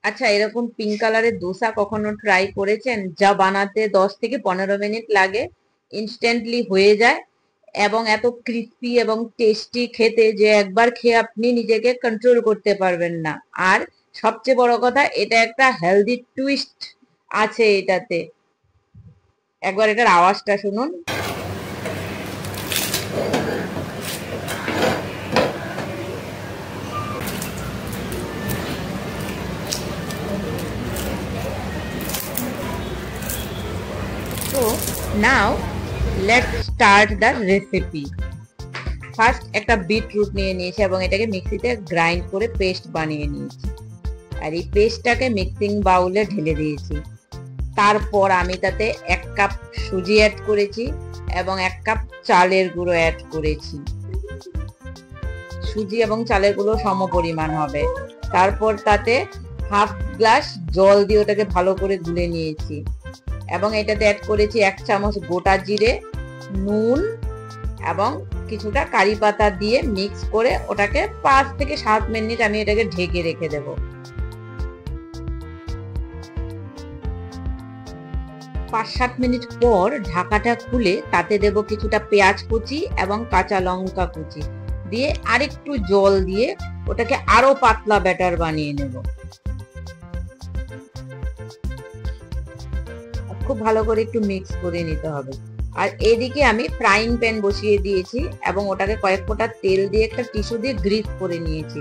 আচ্ছা, এরকম পিঙ্ক কালারের দোসা কখনো ট্রাই করেছেন? যা বানাতে 10 থেকে 15 মিনিট লাগে, ইনস্ট্যান্টলি হয়ে যায় এবং এত ক্রিস্পি এবং টেস্টি খেতে যে একবার খেয়ে আপনি নিজেকে কন্ট্রোল করতে পারবেন না। আর সবচেয়ে বড় কথা, এটা একটা হেলদি টুইস্ট আছে এটাতে। একবার এটার আওয়াজটা শুনুন। So now let's start the recipe. First একটা বিটরুট নিয়ে নিয়েছি এবং এটাকে মিক্সিতে গ্রাইন্ড করে পেস্ট বানিয়ে নিয়েছি। আর এই পেস্টটাকে মিক্সিং বাউলে ঢেলে দিয়েছি। তারপর আমি তাতে 1 কাপ সুজি অ্যাড করেছি এবং 1 কাপ চালের গুঁড়ো অ্যাড করেছি। সুজি এবং চালের গুঁড়ো সম পরিমাণ হবে। তারপর তাতে হাফ গ্লাস জল দিয়ে ওটাকে ভালো করে গুলে নিয়েছি এবং এটাতে অ্যাড করেছি 1 চামচ গোটা জিরে, নুন এবং কিছুটা কারি পাতা দিয়ে মিক্স করে ওটাকে 5 থেকে 7 মিনিট আমি এটাকে ঢেকে রেখে দেব। 5-7 মিনিট পর ঢাকাটা খুলে তাতে দেব কিছুটা পেঁয়াজ কুচি এবং কাঁচা লঙ্কা কুচি দিয়ে আরেকটু জল দিয়ে ওটাকে আরো পাতলা ব্যাটার বানিয়ে নেব। খুব ভালো করে একটু মিক্স করে নিতে হবে। আর এদিকে আমি ফ্রাইং প্যান বসিয়ে দিয়েছি এবং ওটাকে কয়েক ফোঁটা তেল দিয়ে একটা টিস্যু দিয়ে গ্রিস করে নিয়েছি।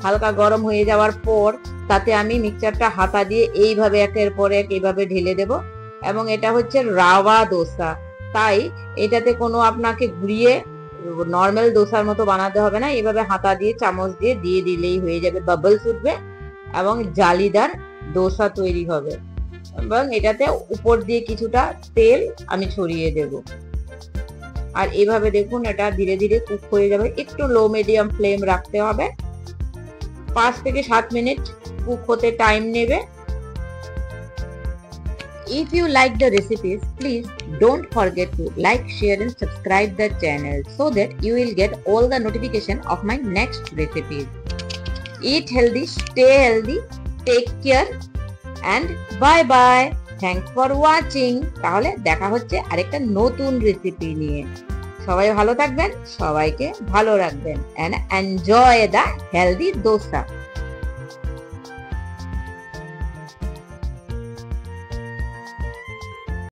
হালকা গরম হয়ে যাওয়ার পর তাতে আমি মিক্সচারটা হাতা দিয়ে এইভাবে একের পর এক এইভাবে ঢেলে দেব। এবং এটা হচ্ছে রাওয়া দোসা, তাই এটাতে কোনো আপনাকে ঘুরিয়ে নর্মাল দোসার মতো বানাতে হবে না। এইভাবে হাতা দিয়ে চামচ দিয়ে দিয়ে দিলেই হয়ে যাবে, বাবলস উঠবে এবং জালিদার দোসা তৈরি হবে। এবং এটাতে উপর দিয়ে কিছুটা তেল আমি ছড়িয়ে দেব। আর এইভাবে দেখুন এটা ধীরে ধীরে কুক হয়ে যাবে। একটু লো মিডিয়াম ফ্লেম রাখতে হবে। 5 থেকে 7 মিনিট কুক হতে টাইম নেবে। If you like the recipes, please don't forget to like, share and subscribe the channel so that you will get all the notification of my next recipes. Eat healthy, stay healthy, take care and bye bye. Thanks for watching. তাহলে দেখা হচ্ছে আরেকটা নতুন recipe নিয়ে। সবাই ভালো থাকবেন, সবাইকে ভালো রাখবেন and enjoy the healthy dosa.